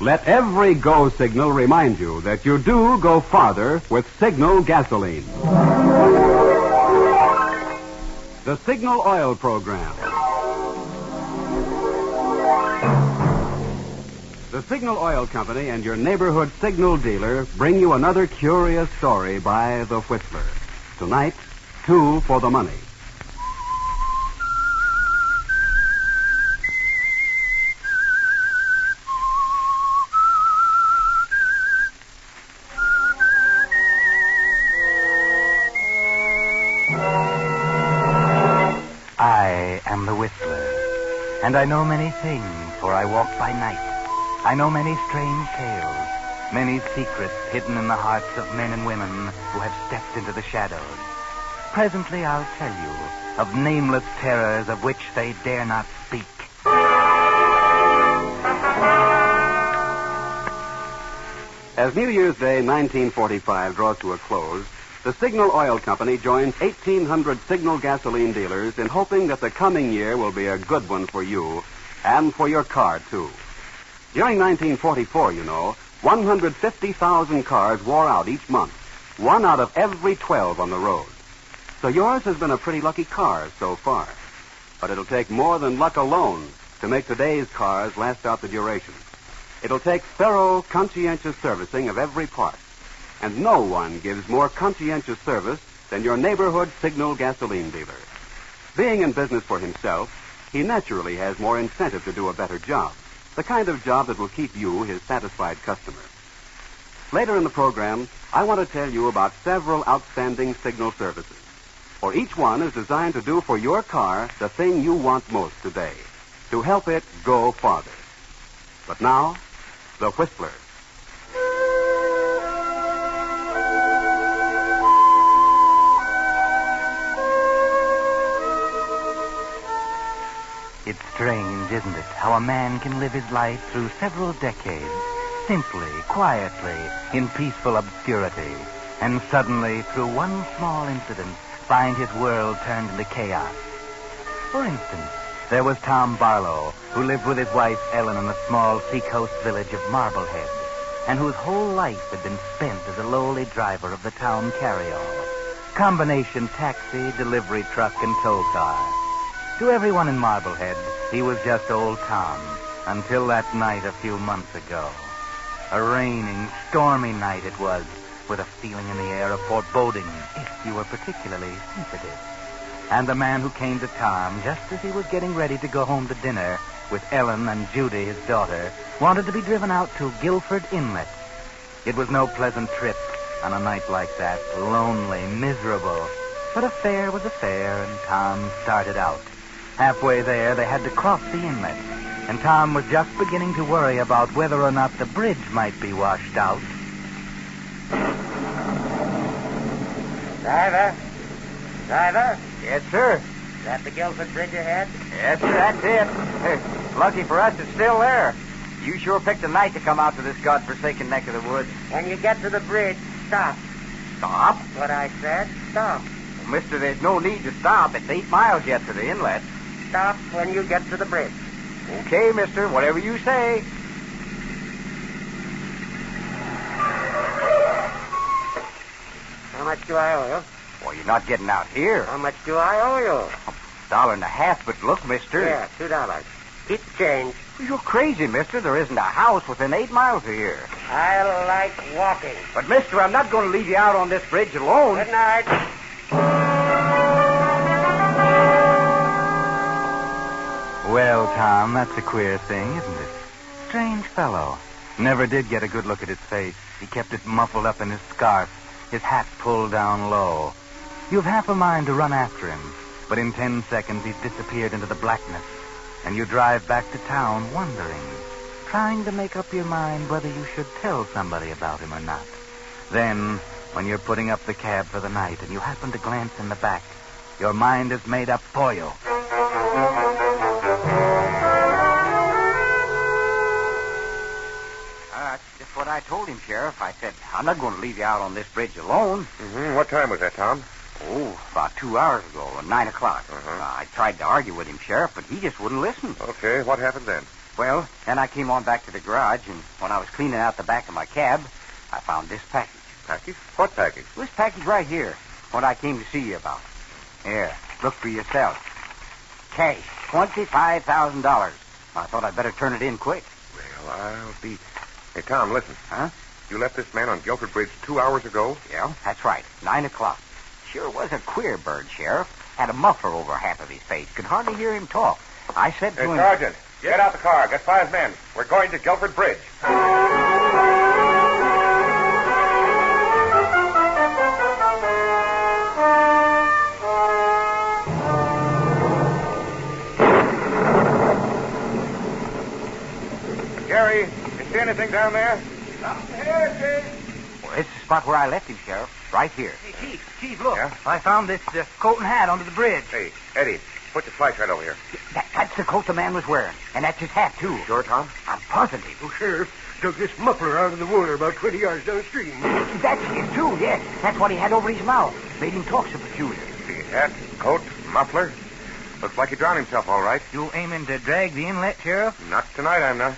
Let every go signal remind you that you do go farther with Signal gasoline. The Signal Oil Program. The Signal Oil Company and your neighborhood Signal dealer bring you another curious story by The Whistler. Tonight, 2 for the money. I am the Whistler, and I know many things, for I walk by night. I know many strange tales, many secrets hidden in the hearts of men and women who have stepped into the shadows. Presently I'll tell you of nameless terrors of which they dare not speak. As New Year's Day 1945 draws to a close, the Signal Oil Company joins 1,800 Signal gasoline dealers in hoping that the coming year will be a good one for you and for your car, too. During 1944, 150,000 cars wore out each month, 1 out of every 12 on the road. So yours has been a pretty lucky car so far. But it'll take more than luck alone to make today's cars last out the duration. It'll take thorough, conscientious servicing of every part. And no one gives more conscientious service than your neighborhood Signal gasoline dealer. Being in business for himself, he naturally has more incentive to do a better job. The kind of job that will keep you his satisfied customer. Later in the program, I want to tell you about several outstanding Signal services. For each one is designed to do for your car the thing you want most today, to help it go farther. But now, The Whistler. It's strange, isn't it, how a man can live his life through several decades, simply, quietly, in peaceful obscurity, and suddenly, through one small incident, find his world turned into chaos. For instance, there was Tom Barlow, who lived with his wife Ellen in the small seacoast village of Marblehead, and whose whole life had been spent as a lowly driver of the town carryall, combination taxi, delivery truck, and tow car. To everyone in Marblehead, he was just old Tom, until that night a few months ago. A raining, stormy night it was, with a feeling in the air of foreboding, if you were particularly sensitive. And the man who came to Tom, just as he was getting ready to go home to dinner with Ellen and Judy, his daughter, wanted to be driven out to Guilford Inlet. It was no pleasant trip on a night like that, lonely, miserable. But a fare was a fare, and Tom started out. Halfway there, they had to cross the inlet, and Tom was just beginning to worry about whether or not the bridge might be washed out. Driver? Driver? Yes, sir. Is that the Guilford Bridge ahead? Yes, sir, that's it. Lucky for us, it's still there. You sure picked a night to come out to this godforsaken neck of the woods. When you get to the bridge, stop. Stop? That's what I said. Stop. Well, mister, there's no need to stop. It's 8 miles yet to the inlet. Stop when you get to the bridge. Okay, mister, whatever you say. How much do I owe you? Well, you're not getting out here. How much do I owe you? $1.50, but look, mister. Yeah, $2. Keep the change. You're crazy, mister. There isn't a house within 8 miles of here. I like walking. But, mister, I'm not going to leave you out on this bridge alone. Good night. Well, Tom, that's a queer thing, isn't it? Strange fellow. Never did get a good look at his face. He kept it muffled up in his scarf, his hat pulled down low. You've half a mind to run after him, but in 10 seconds he's disappeared into the blackness, and you drive back to town wondering, trying to make up your mind whether you should tell somebody about him or not. Then, when you're putting up the cab for the night and you happen to glance in the back, your mind is made up for you. That's just what I told him, Sheriff. I said, I'm not going to leave you out on this bridge alone. Mm-hmm. What time was that, Tom? Oh, about 2 hours ago, at 9 o'clock. Uh-huh. I tried to argue with him, Sheriff, but he just wouldn't listen. Okay, what happened then? Well, then I came on back to the garage, and when I was cleaning out the back of my cab, I found this package. Package? What package? This package right here. What I came to see you about. Here, look for yourself. Cash, $25,000. I thought I'd better turn it in quick. Well, I'll be... Hey, Tom, listen. Huh? You left this man on Guilford Bridge 2 hours ago? Yeah, that's right. 9 o'clock. Sure was a queer bird, Sheriff. Had a muffler over half of his face. Could hardly hear him talk. I said to him... Sergeant, get out the car. Get 5 men. We're going to Guilford Bridge. Jerry, you see anything down there? Something here, Chief. Well, it's the spot where I left him, Sheriff. Right here. Hey, Chief, look. Yeah? I found this coat and hat under the bridge. Hey, Eddie, put your flashlight over here. That's the coat the man was wearing. And that's his hat, too. Sure, Tom? I'm positive. Oh, Sheriff, dug this muffler out of the water about 20 yards downstream. That's his, too, yes. That's what he had over his mouth. Made him talk so peculiar. The hat, coat, muffler. Looks like he drowned himself, all right. You aiming to drag the inlet, Sheriff? Not tonight, I'm not.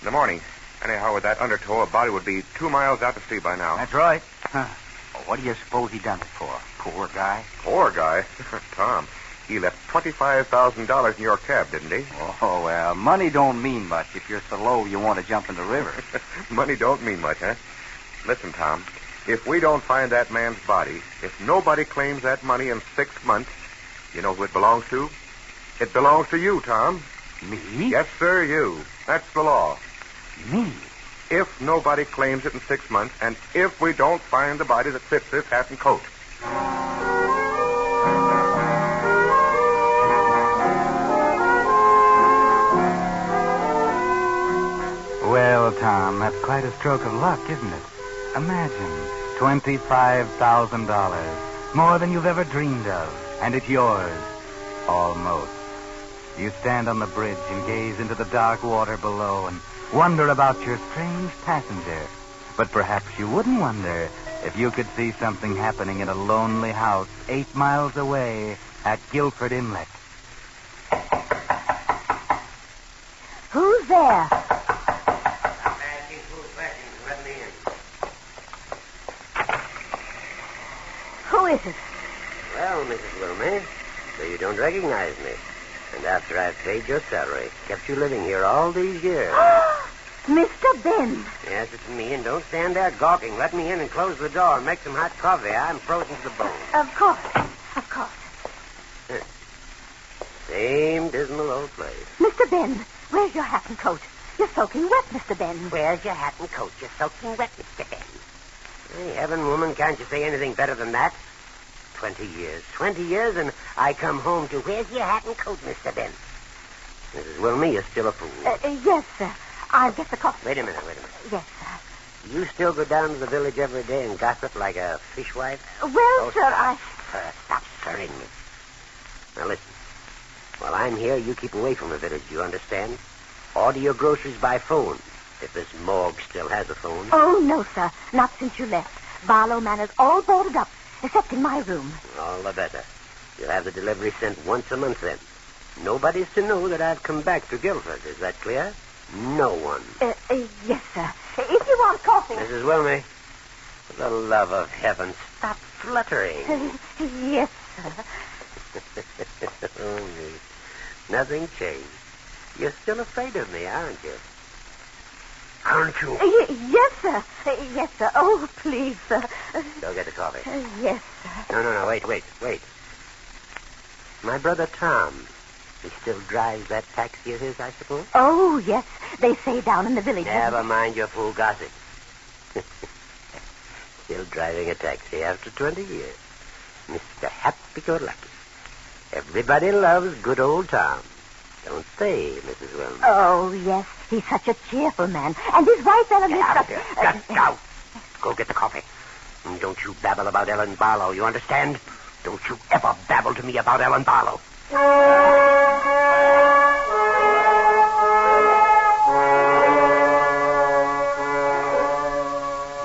In the morning. Anyhow, with that undertow, a body would be 2 miles out to sea by now. That's right. Huh. Well, what do you suppose he done it for? Poor guy. Poor guy. Tom, he left $25,000 in your cab, didn't he? Oh, well, money don't mean much if you're so low you want to jump in the river. Money don't mean much, huh? Listen, Tom, if we don't find that man's body, if nobody claims that money in 6 months, you know who it belongs to? It belongs to you, Tom. Me? Yes, sir, you. That's the law. Me? If nobody claims it in 6 months, and if we don't find the body that fits this hat and coat. Well, Tom, that's quite a stroke of luck, isn't it? Imagine, $25,000. More than you've ever dreamed of. And it's yours. Almost. You stand on the bridge and gaze into the dark water below and wonder about your strange passenger. But perhaps you wouldn't wonder if you could see something happening in a lonely house 8 miles away at Guilford Inlet. Who's there? I'm asking 2 questions. Let me in. Who is it? Well, Mrs. Wilmey, so you don't recognize me. And after I've paid your salary, kept you living here all these years. Mr. Ben. Yes, it's me, and don't stand there gawking. Let me in and close the door and make some hot coffee. I'm frozen to the bone. Of course. Of course. Same dismal old place. Mr. Ben, where's your hat and coat? You're soaking wet, Mr. Ben. Where's your hat and coat? You're soaking wet, Mr. Ben. Hey, heaven, woman, can't you say anything better than that? 20 years. 20 years, and I come home to, where's your hat and coat, Mr. Ben? Mrs. Wilmey, you're still a fool. Yes, sir. I'll get the coffee. Wait a minute. Yes, sir. You still go down to the village every day and gossip like a fishwife? Well, sir, Stop stirring me. Now, listen. While I'm here, you keep away from the village, you understand? Order your groceries by phone, if this morgue still has a phone. Oh, no, sir. Not since you left. Barlow Manor's all boarded up, except in my room. All the better. You'll have the delivery sent once a month then. Nobody's to know that I've come back to Guilford. Is that clear? No one. Yes, sir. If you want coffee... Mrs. Wilmey, for the love of heaven, stop fluttering. Yes, sir. Oh, me. Nothing changed. You're still afraid of me, aren't you? Aren't you? Yes, sir. Yes, sir. Oh, please, sir. Go get the coffee. Yes, sir. No. Wait. My brother Tom, he still drives that taxi of his, I suppose? Oh, yes. They say down in the village. Never mind your fool gossip. Still driving a taxi after 20 years. Mr. Happy-go-lucky. Everybody loves good old Tom. Don't they, Mrs. Wilmot? Oh, yes. He's such a cheerful man. And his wife, Ellen... Get out of here. Just go. Go get the coffee. And don't you babble about Ellen Barlow, you understand? Don't you ever babble to me about Ellen Barlow.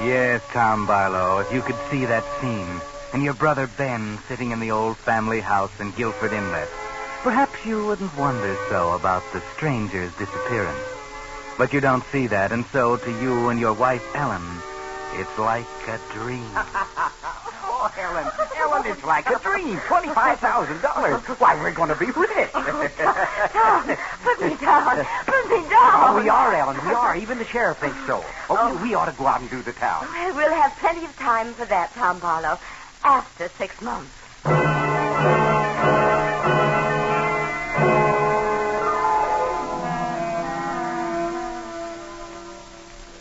Yes, Tom Barlow, if you could see that scene, and your brother Ben sitting in the old family house in Guilford Inlet, perhaps you wouldn't wonder so about the stranger's disappearance. But you don't see that, and so to you and your wife, Ellen, it's like a dream. Oh, Ellen, it's like a dream. $25,000. Why, we're going to be rich. Tom, put me down. Put me down. Oh, we are, Ellen. We are. Even the sheriff thinks so. Oh, we ought to go out and do the town. Well, we'll have plenty of time for that, Tom Barlow, after 6 months.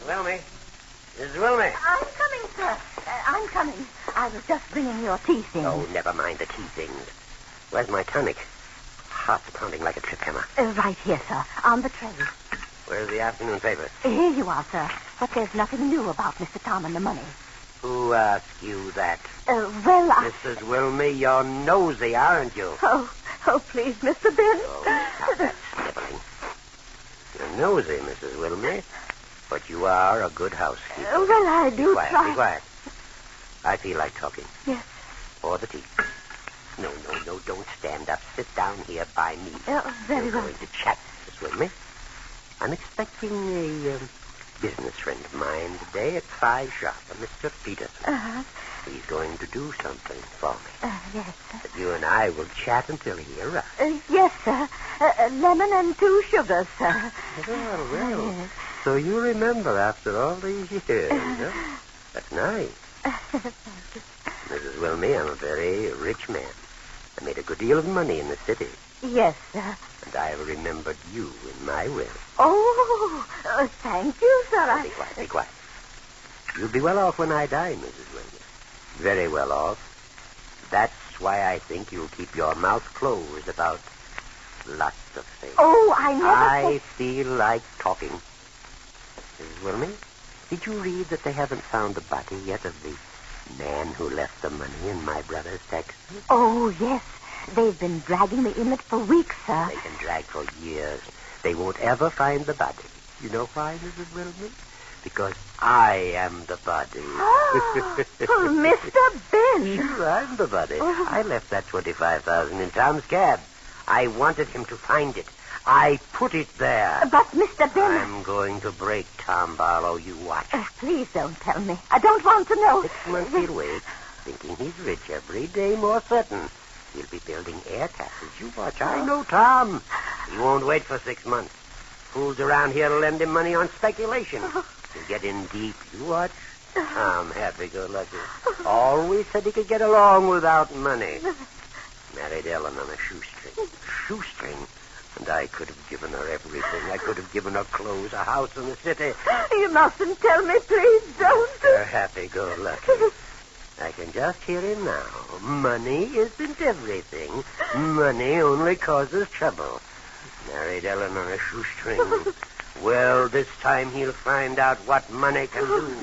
Wilmy. Mrs. Wilmy. I'm coming, sir. I'm coming. I was just bringing your tea things. Oh, never mind the tea things. Where's my tonic? Heart's pounding like a trip hammer. Right here, sir, on the tray. Where's the afternoon paper? Here you are, sir. But there's nothing new about Mr. Tom and the money. Who asked you that? Well, Mrs. Wilmy, you're nosy, aren't you? Oh, please, Mr. Ben. Oh, stop that sniveling. You're nosy, Mrs. Wilmy, but you are a good housekeeper. Well, I do Quiet, try. be quiet. I feel like talking. Yes. Pour the tea. No, don't stand up. Sit down here by me. Very We're well. going to chat, Mrs. Wilmy. I'm expecting a business friend of mine today at 5 sharp, a Mr. Peterson. Uh-huh. He's going to do something for me. Yes, sir. But you and I will chat until he arrives. Yes, sir. Lemon and 2 sugars, sir. Well. So you remember after all these years, huh? That's nice. Mrs. Wilmy, I'm a very rich man. I made a good deal of money in the city. Yes, sir. And I have remembered you in my will. Oh, thank you, sir. Be quiet. You'll be well off when I die, Mrs. Wilmy. Very well off. That's why I think you'll keep your mouth closed about lots of things. Oh, I never I feel like talking. Mrs. Wilmy, did you read that they haven't found the body yet of the man who left the money in my brother's taxi? Oh, yes. They've been dragging the inlet for weeks, sir. They can drag for years. They won't ever find the body. You know why, Mrs. Wilmy? Because I am the body. Oh, Mr. Ben. Sure, I'm the body. I left that $25,000 in Tom's cab. I wanted him to find it. I put it there. But, Mr. Ben... I'm going to break Tom Barlow. You watch. Please don't tell me. I don't want to know. 6 months he'll wait, thinking he's rich every day more certain. He'll be building air castles. You watch. I know Tom. He won't wait for 6 months. Fools around here to lend him money on speculation. He'll get in deep. You watch. Tom, happy-go-lucky. Always said he could get along without money. Married Ellen on a shoestring. Shoestring? And I could have given her everything. I could have given her clothes, a house in the city. You mustn't tell me, please. Don't. They're happy-go-lucky. I can just hear him now. Money isn't everything. Money only causes trouble. Married Ellen on a shoestring. Well, this time he'll find out what money can do.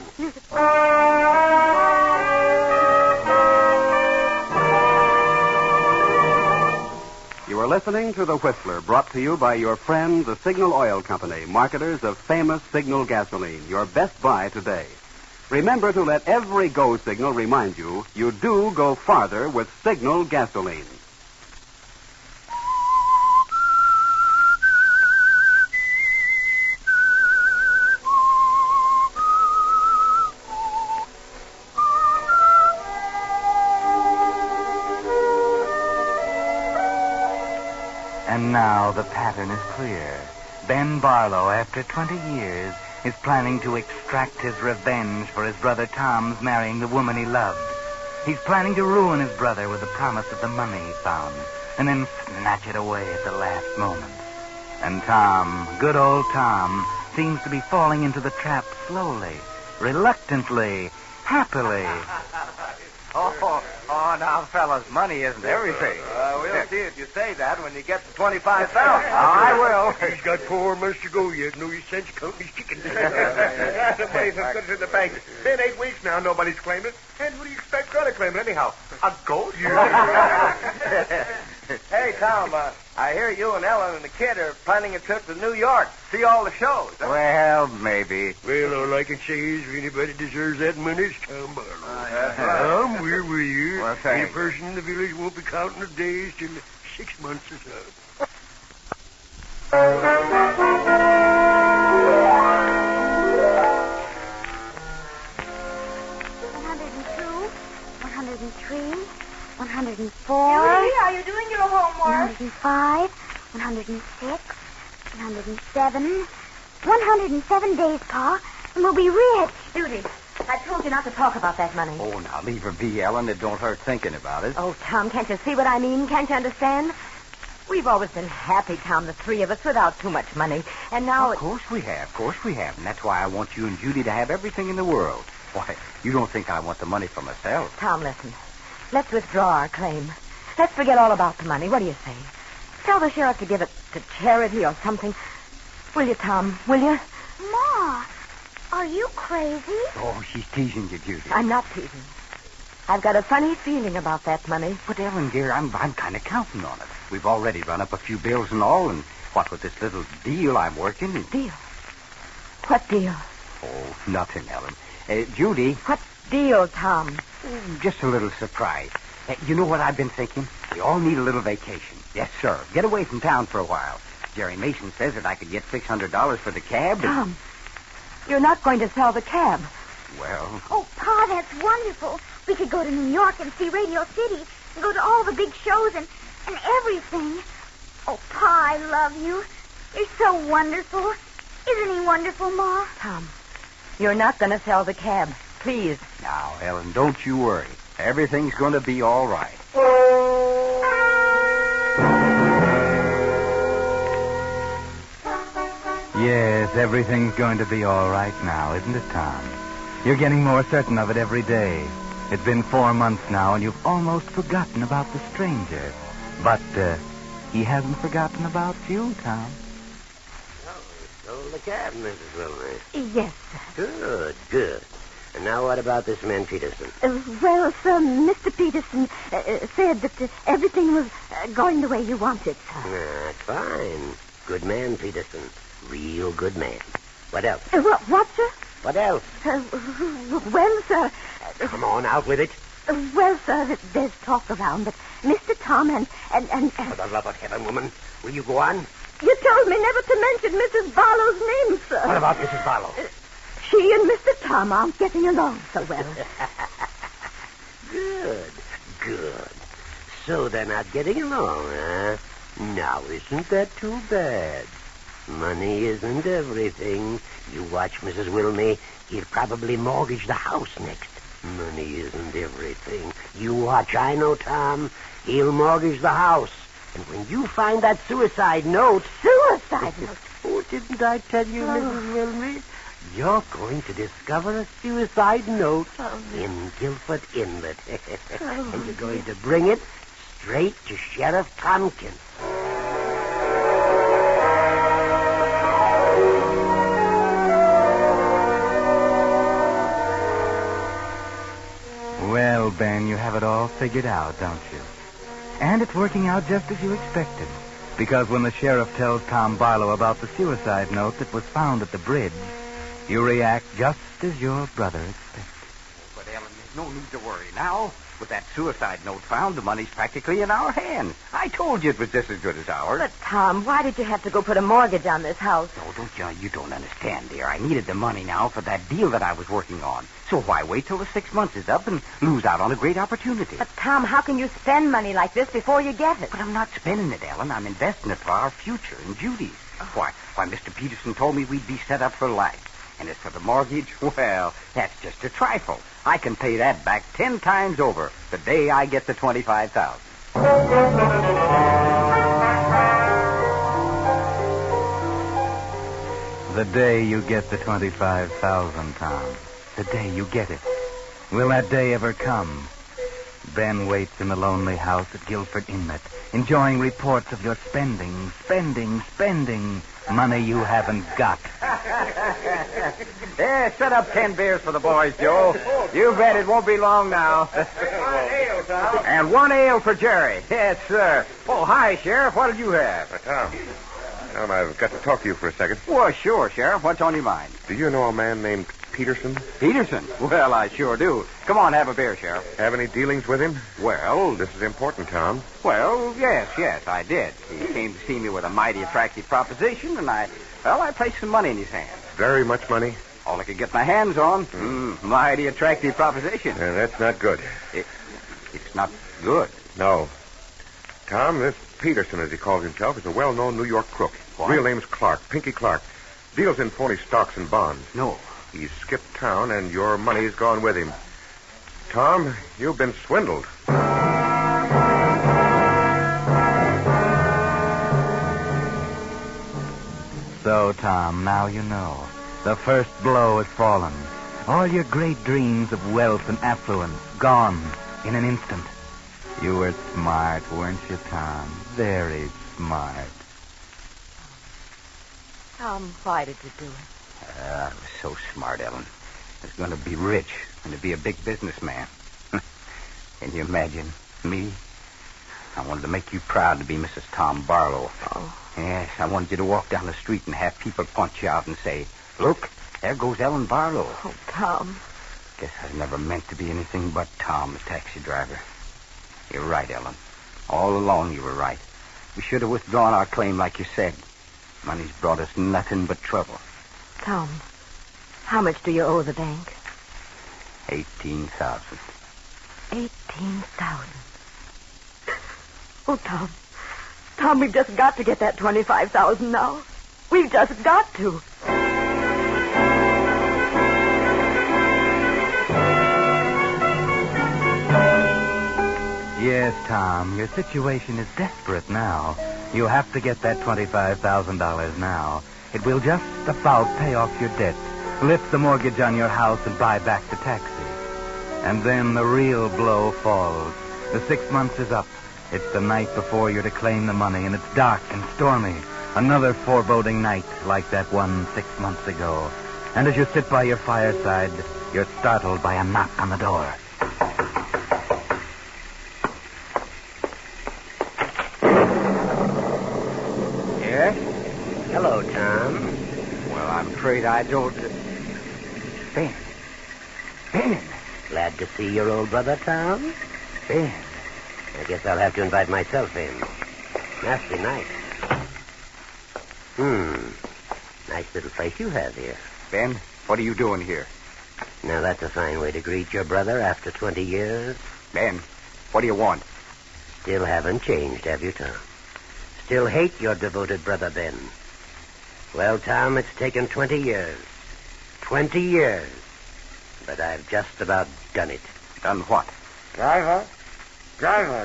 You are listening to The Whistler, brought to you by your friend, the Signal Oil Company, marketers of famous Signal gasoline, your best buy today. Remember to let every go signal remind you do go farther with Signal gasoline. And now the pattern is clear. Ben Barlow, after 20 years, is planning to extract his revenge for his brother Tom's marrying the woman he loved. He's planning to ruin his brother with the promise of the money he found, and then snatch it away at the last moment. And Tom, good old Tom, seems to be falling into the trap slowly, reluctantly, happily. Oh, now, fellas, money isn't everything. We'll see if you say that when you get to 25,000. I will. He's got 4 months to go yet. No sense counting his chickens. The money's as good as in the bank. Been 8 weeks now. Nobody's claimed it. And what do you expect going to claim it anyhow? A ghost? Hey, Tom, I hear you and Ellen and the kid are planning a trip to New York. See all the shows. Huh? Well, maybe. Well, all I can say is if anybody deserves that money, it's Tom Barlow. Tom, we're with you. Well, thanks. Any person in the village won't be counting the days till 6 months is out. Are you doing your homework? 105, 106, 107. 107 days, Pa, and we'll be rich. Judy, I told you not to talk about that money. Oh, now leave her be, Ellen. It don't hurt thinking about it. Oh, Tom, can't you see what I mean? Can't you understand? We've always been happy, Tom, the three of us, without too much money. And now Of course we have. And that's why I want you and Judy to have everything in the world. Why, you don't think I want the money for myself. Tom, listen. Let's withdraw our claim. Let's forget all about the money. What do you say? Tell the sheriff to give it to charity or something. Will you, Tom? Will you? Ma, are you crazy? Oh, she's teasing you, Judy. I'm not teasing. I've got a funny feeling about that money. But, Ellen, dear, I'm kind of counting on it. We've already run up a few bills and all, and what with this little deal I'm working... Deal? What deal? Oh, nothing, Ellen. Judy... What deal, Tom? Just a little surprise. You know what I've been thinking? We all need a little vacation. Yes, sir. Get away from town for a while. Jerry Mason says that I could get $600 for the cab. Tom, you're not going to sell the cab. Well... Oh, Pa, that's wonderful. We could go to New York and see Radio City and go to all the big shows and everything. Oh, Pa, I love you. You're so wonderful. Isn't he wonderful, Ma? Tom, you're not going to sell the cab. Please. Now, Ellen, don't you worry. Everything's going to be all right. Yes, everything's going to be all right now, isn't it, Tom? You're getting more certain of it every day. It's been 4 months now, and you've almost forgotten about the stranger. But he hasn't forgotten about you, Tom. Oh, you sold the cab, Mrs. Wilmer. Yes, Good, good. And now what about this man Peterson? well, sir, Mr. Peterson said that everything was going the way you wanted, sir. That's fine. Good man, Peterson. Real good man. What else? What, sir? What else? Well, sir... Come on, out with it. Well, sir, there's talk around that Mr. Tom and... For the love of heaven, woman, will you go on? You told me never to mention Mrs. Barlow's name, sir. What about Mrs. Barlow? She and Mr. Tom aren't getting along so well. Good, good. So they're not getting along, huh? Now, isn't that too bad? Money isn't everything. You watch, Mrs. Wilmey. He'll probably mortgage the house next. Money isn't everything. You watch. I know, Tom. He'll mortgage the house. And when you find that suicide note... Suicide note? Oh, didn't I tell you, Mrs. Wilmey? You're going to discover a suicide note in Guilford Inlet. And you're going to bring it straight to Sheriff Tompkins. Well, Ben, you have it all figured out, don't you? And it's working out just as you expected. Because when the sheriff tells Tom Barlow about the suicide note that was found at the bridge, you react just as your brother expected. But, Ellen, there's no need to worry now. With that suicide note found, the money's practically in our hands. I told you it was just as good as ours. But, Tom, why did you have to go put a mortgage on this house? No, you don't understand, dear. I needed the money now for that deal that I was working on. So why wait till the 6 months is up and lose out on a great opportunity? But, Tom, how can you spend money like this before you get it? But I'm not spending it, Ellen. I'm investing it for our future and Judy's. Why, Mr. Peterson told me we'd be set up for life. And as for the mortgage, well, that's just a trifle. I can pay that back 10 times over the day I get the $25,000. The day you get the $25,000, Tom. The day you get it. Will that day ever come? Ben waits in the lonely house at Guilford Inlet, enjoying reports of your spending money you haven't got. Yeah, set up 10 beers for the boys, Joe. You bet it won't be long now. And 1 ale for Jerry. Yes, sir. Oh, hi, Sheriff. What did you have? Tom, I've got to talk to you for a second. Well, sure, Sheriff. What's on your mind? Do you know a man named Peterson? Peterson? Well, I sure do. Come on, have a beer, Sheriff. Have any dealings with him? Well, This is important, Tom. yes, I did. He came to see me with a mighty attractive proposition, and I placed some money in his hands. Very much money? All I could get my hands on. Mighty attractive proposition. That's not good. It's not good. No. Tom, this Peterson, as he calls himself, is a well-known New York crook. What? Real name's Clark, Pinky Clark. Deals in phony stocks and bonds. No. He's skipped town, and your money's gone with him. Tom, you've been swindled. So, Tom, now you know. The first blow has fallen. All your great dreams of wealth and affluence gone in an instant. You were smart, weren't you, Tom? Very smart. Tom, why did you do it? I was so smart, Ellen. I was going to be rich and to be a big businessman. Can you imagine me? I wanted to make you proud to be Mrs. Tom Barlow. Oh. Yes, I wanted you to walk down the street and have people point you out and say, "Look, there goes Ellen Barlow." Oh, Tom. Guess I never meant to be anything but Tom, the taxi driver. You're right, Ellen. All along you were right. We should have withdrawn our claim like you said. Money's brought us nothing but trouble. Tom, how much do you owe the bank? 18,000. 18,000. Oh, Tom. Tom, we've just got to get that 25,000 now. We've just got to. Yes, Tom, your situation is desperate now. You have to get that $25,000 now. It will just about pay off your debt, lift the mortgage on your house, and buy back the taxi. And then the real blow falls. The 6 months is up. It's the night before you're to claim the money, and it's dark and stormy. Another foreboding night like that one 6 months ago. And as you sit by your fireside, you're startled by a knock on the door. Yes? Hello, Tom. Well, I'm afraid I don't... Ben. Ben. Glad to see your old brother, Tom. Ben. I guess I'll have to invite myself in. Nasty night. Nice little place you have here. Ben, what are you doing here? Now, that's a fine way to greet your brother after 20 years. Ben, what do you want? Still haven't changed, have you, Tom? Still hate your devoted brother, Ben. Well, Tom, it's taken 20 years. 20 years. But I've just about done it. Done what? Driver,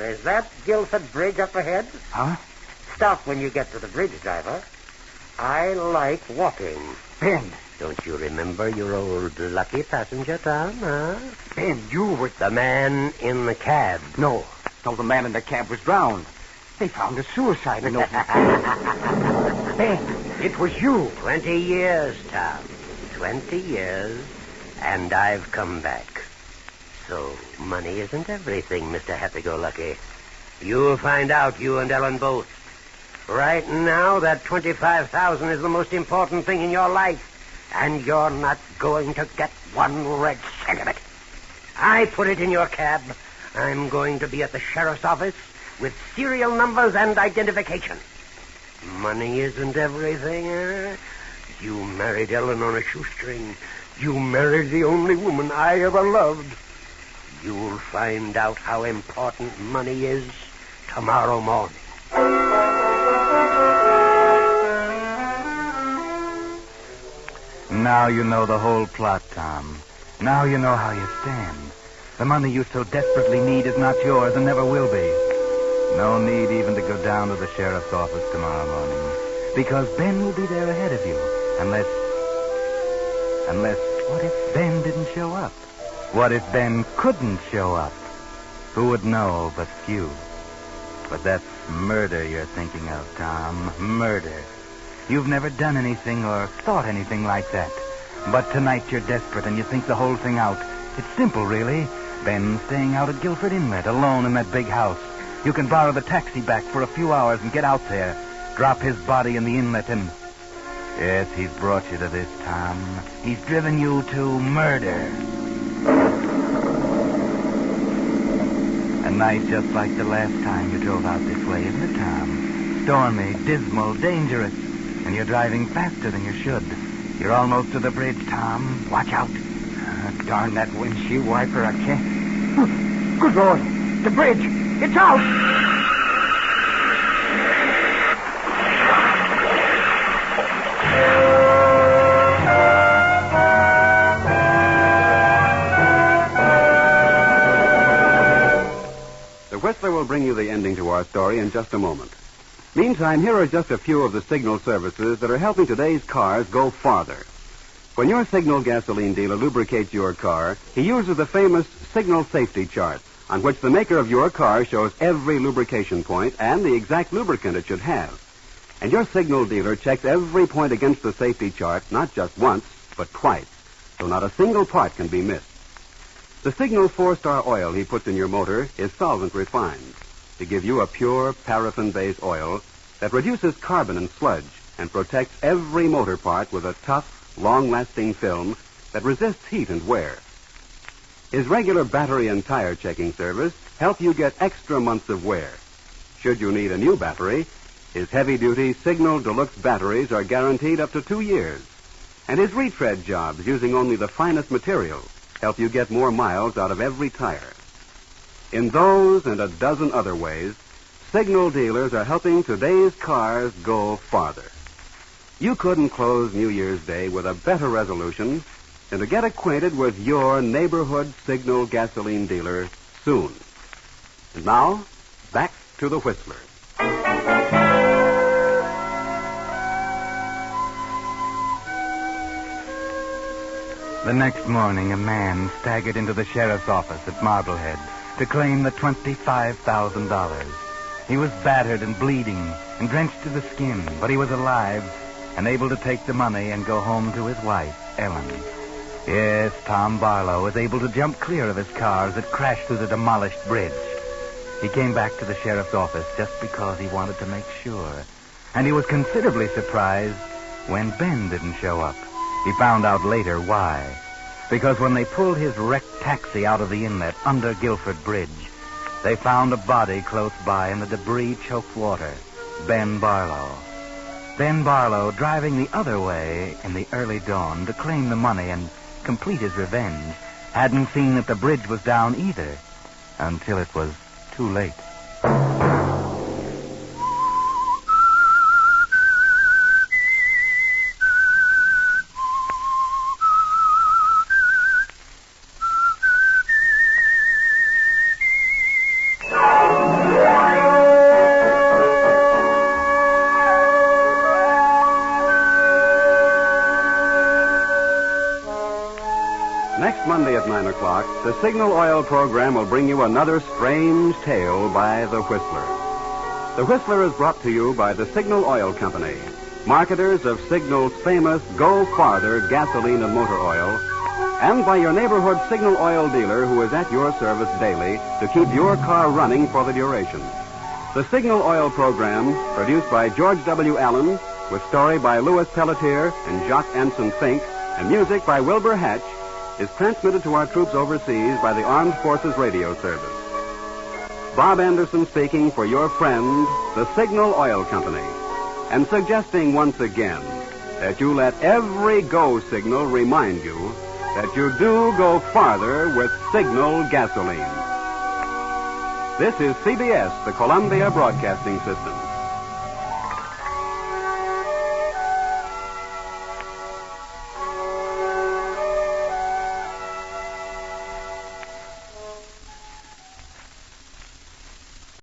is that Guilford Bridge up ahead? Huh? Stop when you get to the bridge, driver. I like walking. Ben. Don't you remember your old lucky passenger, Tom, huh? Ben, you were... The man in the cab. No, the man in the cab was drowned. They found a suicide note. Ben, it was you. 20 years, Tom. 20 years, and I've come back. So, money isn't everything, Mr. Happy-Go-Lucky. You'll find out, you and Ellen both. Right now, that 25,000 is the most important thing in your life. And you're not going to get one red cent of it. I put it in your cab. I'm going to be at the sheriff's office with serial numbers and identification. Money isn't everything, eh? You married Ellen on a shoestring. You married the only woman I ever loved. You'll find out how important money is tomorrow morning. Now you know the whole plot, Tom. Now you know how you stand. The money you so desperately need is not yours and never will be. No need even to go down to the sheriff's office tomorrow morning, because Ben will be there ahead of you. Unless, what if Ben didn't show up? What if Ben couldn't show up? Who would know but few? But that's murder you're thinking of, Tom. Murder. You've never done anything or thought anything like that. But tonight you're desperate and you think the whole thing out. It's simple, really. Ben's staying out at Guilford Inlet, alone in that big house. You can borrow the taxi back for a few hours and get out there. Drop his body in the inlet and... Yes, he's brought you to this, Tom. He's driven you to murder. A night just like the last time you drove out this way, isn't it, Tom? Stormy, dismal, dangerous. And you're driving faster than you should. You're almost to the bridge, Tom. Watch out. Darn that windshield wiper, I can't. Good Lord. The bridge. It's out. The Whistler will bring you the ending to our story in just a moment. Meantime, here are just a few of the signal services that are helping today's cars go farther. When your Signal gasoline dealer lubricates your car, he uses the famous Signal Safety Chart, on which the maker of your car shows every lubrication point and the exact lubricant it should have. And your Signal dealer checks every point against the safety chart, not just once, but twice, so not a single part can be missed. The Signal 4-star oil he puts in your motor is solvent refined to give you a pure paraffin-based oil that reduces carbon and sludge and protects every motor part with a tough, long-lasting film that resists heat and wear. His regular battery and tire checking service help you get extra months of wear. Should you need a new battery, his heavy-duty Signal Deluxe batteries are guaranteed up to 2 years. And his retread jobs, using only the finest material, help you get more miles out of every tire. In those and a dozen other ways, Signal dealers are helping today's cars go farther. You couldn't close New Year's Day with a better resolution than to get acquainted with your neighborhood Signal gasoline dealer soon. And now, back to the Whistler. The next morning, a man staggered into the sheriff's office at Marblehead to claim the $25,000. He was battered and bleeding and drenched to the skin, but he was alive and able to take the money and go home to his wife, Ellen. Yes, Tom Barlow was able to jump clear of his car as it crashed through the demolished bridge. He came back to the sheriff's office just because he wanted to make sure. And he was considerably surprised when Ben didn't show up. He found out later why. Because when they pulled his wrecked taxi out of the inlet under Guilford Bridge, they found a body close by in the debris-choked water. Ben Barlow. Ben Barlow, driving the other way in the early dawn to claim the money and complete his revenge, hadn't seen that the bridge was down either until it was too late. Next Monday at 9 o'clock, the Signal Oil program will bring you another strange tale by The Whistler. The Whistler is brought to you by the Signal Oil Company, marketers of Signal's famous Go Farther gasoline and motor oil, and by your neighborhood Signal Oil dealer who is at your service daily to keep your car running for the duration. The Signal Oil program, produced by George W. Allen, with story by Louis Pelletier and Jacques Anson Fink, and music by Wilbur Hatch, is transmitted to our troops overseas by the Armed Forces Radio Service. Bob Anderson speaking for your friend, the Signal Oil Company, and suggesting once again that you let every go signal remind you that you do go farther with Signal gasoline. This is CBS, the Columbia Broadcasting System.